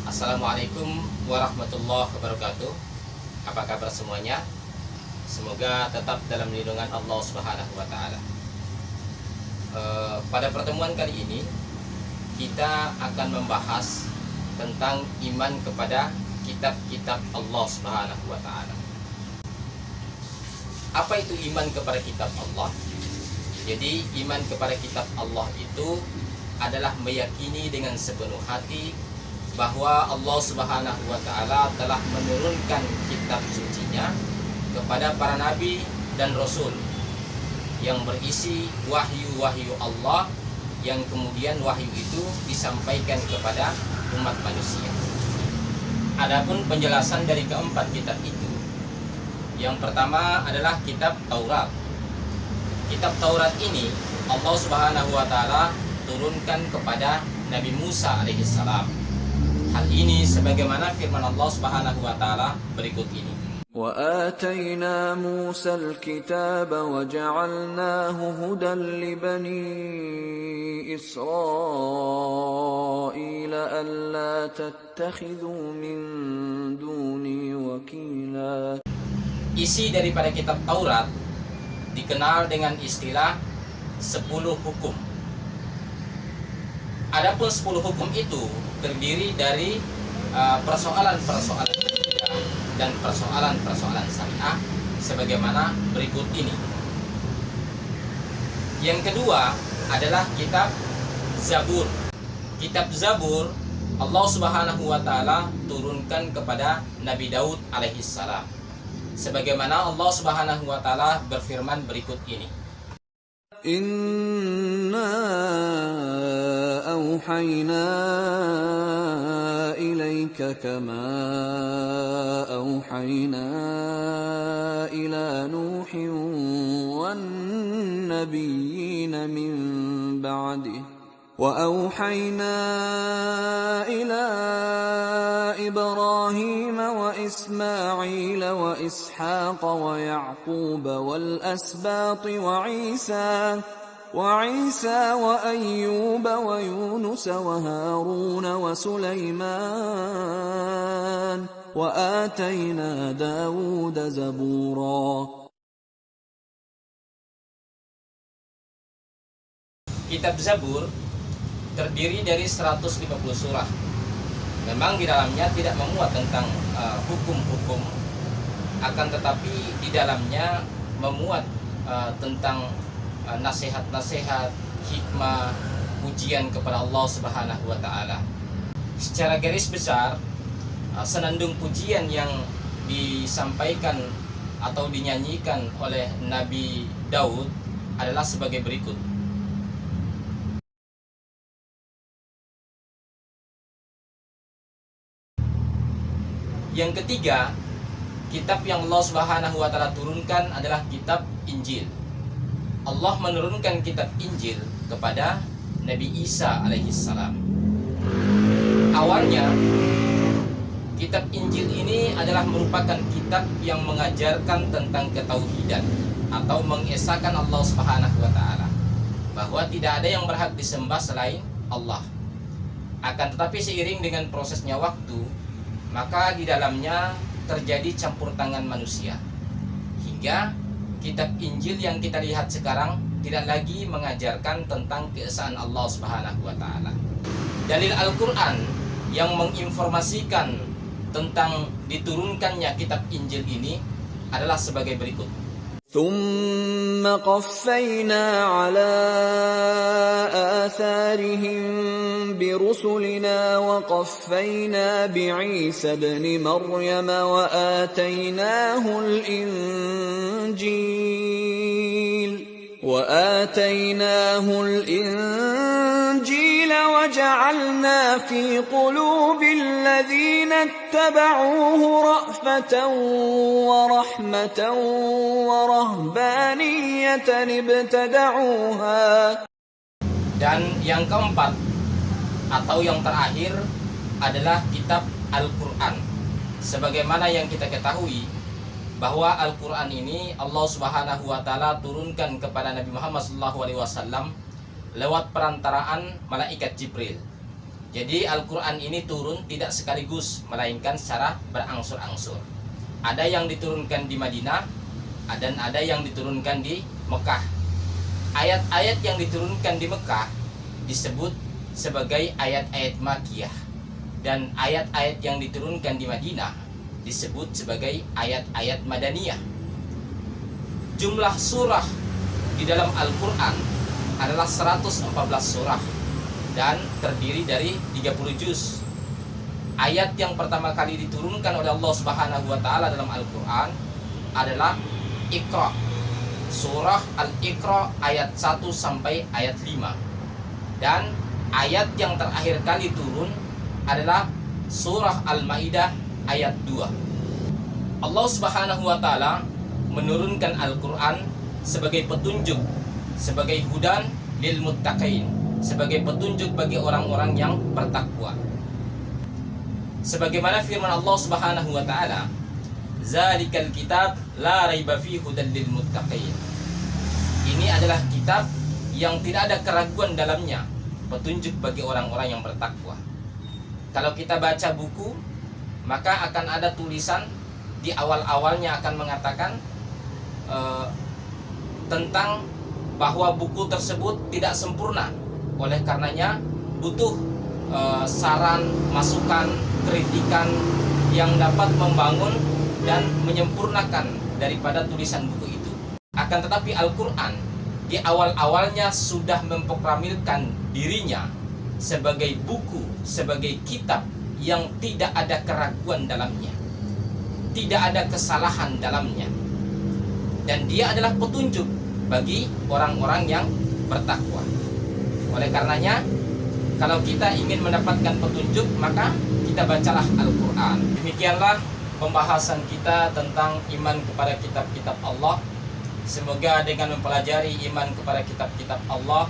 Assalamualaikum warahmatullahi wabarakatuh. Apa kabar semuanya? Semoga tetap dalam lindungan Allah Subhanahu wa taala. Pada pertemuan kali ini kita akan membahas tentang iman kepada kitab-kitab Allah Subhanahu wa taala. Apa itu iman kepada kitab Allah? Jadi iman kepada kitab Allah itu adalah meyakini dengan sepenuh hati bahwa Allah Subhanahu wa taala telah menurunkan kitab sucinya kepada para nabi dan rasul yang berisi wahyu-wahyu Allah, yang kemudian wahyu itu disampaikan kepada umat manusia. Adapun penjelasan dari keempat kitab itu, yang pertama adalah kitab Taurat. Kitab Taurat ini Allah Subhanahu wa taala turunkan kepada Nabi Musa alaihissalam. Hal ini sebagaimana firman Allah Subhanahu wa taala berikut ini. وَآتَيْنَا مُوسَى الْكِتَابَ وَجَعَلْنَاهُ هُدًى لِبَنِي إِسْرَائِيلَ أَلَّا تَتَّخِذُوا مِن دُونِي وَكِيلًا. Isi daripada kitab Taurat dikenal dengan istilah 10 hukum. Adapun 10 hukum itu terdiri dari persoalan-persoalan akidah dan persoalan-persoalan syariah sebagaimana berikut ini. Yang kedua adalah kitab Zabur. Kitab Zabur Allah Subhanahu wa taala turunkan kepada Nabi Daud alaihissalam. Sebagaimana Allah Subhanahu wa taala berfirman berikut ini. Inna أوحينا إليك كما أوحينا إلى نوح والنبيين من بعده وأوحينا إلى إبراهيم وإسماعيل وإسحاق ويعقوب والأسباط وعيسى وأيوب ويونس وهارون وسليمان وآتينا داود زبورا. Kitab Zabur terdiri dari 150 surah. Memang di dalamnya tidak memuat tentang hukum-hukum, akan tetapi di dalamnya memuat tentang nasihat-nasihat, hikmah, pujian kepada Allah Subhanahu wa taala. Secara garis besar, senandung pujian yang disampaikan atau dinyanyikan oleh Nabi Daud adalah sebagai berikut. Yang ketiga, kitab yang Allah Subhanahu wa taala turunkan adalah kitab Injil. Allah menurunkan kitab Injil kepada Nabi Isa alaihissalam. Awalnya kitab Injil ini adalah merupakan kitab yang mengajarkan tentang ketauhidan atau mengesahkan Allah Subhanahu wa taala, bahwa tidak ada yang berhak disembah selain Allah. Akan tetapi seiring dengan prosesnya waktu, maka di dalamnya terjadi campur tangan manusia, hingga kitab Injil yang kita lihat sekarang tidak lagi mengajarkan tentang keesaan Allah Subhanahu wa taala. Dalil Al-Qur'an yang menginformasikan tentang diturunkannya kitab Injil ini adalah sebagai berikut. ثم قفينا على آثارهم برسلنا وقفينا بعيسى ابن مريم وآتيناه الإنجيل وجعلنا في قلوب الذين اتبعوه رأفة ورحمة ورهبانية ابتدعوها. Dan yang keempat atau yang terakhir adalah kitab Al-Quran. Sebagaimana yang kita ketahui bahwa Al-Quran ini Allah Subhanahu wa taala turunkan kepada Nabi Muhammad SAW lewat perantaraan malaikat Jibril. Jadi Al-Quran ini turun tidak sekaligus, melainkan secara berangsur-angsur. Ada yang diturunkan di Madinah, dan ada yang diturunkan di Mekah. Ayat-ayat yang diturunkan di Mekah disebut sebagai ayat-ayat Makkiyah, dan ayat-ayat yang diturunkan di Madinah disebut sebagai ayat-ayat Madaniyah. Jumlah surah di dalam Al-Quran adalah 114 surah dan terdiri dari 30 juz. Ayat yang pertama kali diturunkan oleh Allah Subhanahu wa taala dalam Al-Quran adalah Iqra. Surah Al-Iqra ayat 1 sampai ayat 5. Dan ayat yang terakhir kali turun adalah surah Al-Maidah ayat 2. Allah Subhanahu wa taala menurunkan Al-Quran sebagai petunjuk, sebagai hudan lil muttaqin, sebagai petunjuk bagi orang-orang yang bertakwa. Sebagaimana firman Allah Subhanahu wa taala, "Zalikal kitab la raiba fihi hudan lil muttaqin." Ini adalah kitab yang tidak ada keraguan dalamnya, petunjuk bagi orang-orang yang bertakwa. Kalau kita baca buku, maka akan ada tulisan di awal-awalnya akan mengatakan tentang bahwa buku tersebut tidak sempurna. Oleh karenanya butuh saran, masukan, kritikan yang dapat membangun dan menyempurnakan daripada tulisan buku itu. Akan tetapi Al-Quran di awal-awalnya sudah memproklamasikan dirinya sebagai buku, sebagai kitab yang tidak ada keraguan dalamnya, tidak ada kesalahan dalamnya, dan dia adalah petunjuk bagi orang-orang yang bertakwa. Oleh karenanya, kalau kita ingin mendapatkan petunjuk, maka kita bacalah Al-Quran. Demikianlah pembahasan kita tentang iman kepada kitab-kitab Allah. Semoga dengan mempelajari iman kepada kitab-kitab Allah,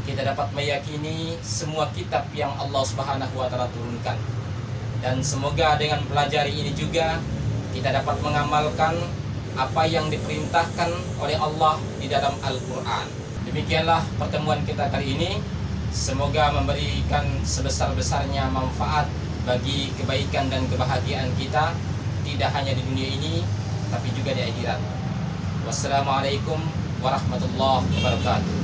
kita dapat meyakini semua kitab yang Allah Subhanahu wa taala turunkan. Dan semoga dengan pelajari ini juga kita dapat mengamalkan apa yang diperintahkan oleh Allah di dalam Al-Quran. Demikianlah pertemuan kita kali ini. Semoga memberikan sebesar-besarnya manfaat bagi kebaikan dan kebahagiaan kita, tidak hanya di dunia ini, tapi juga di akhirat. Wassalamualaikum warahmatullahi wabarakatuh.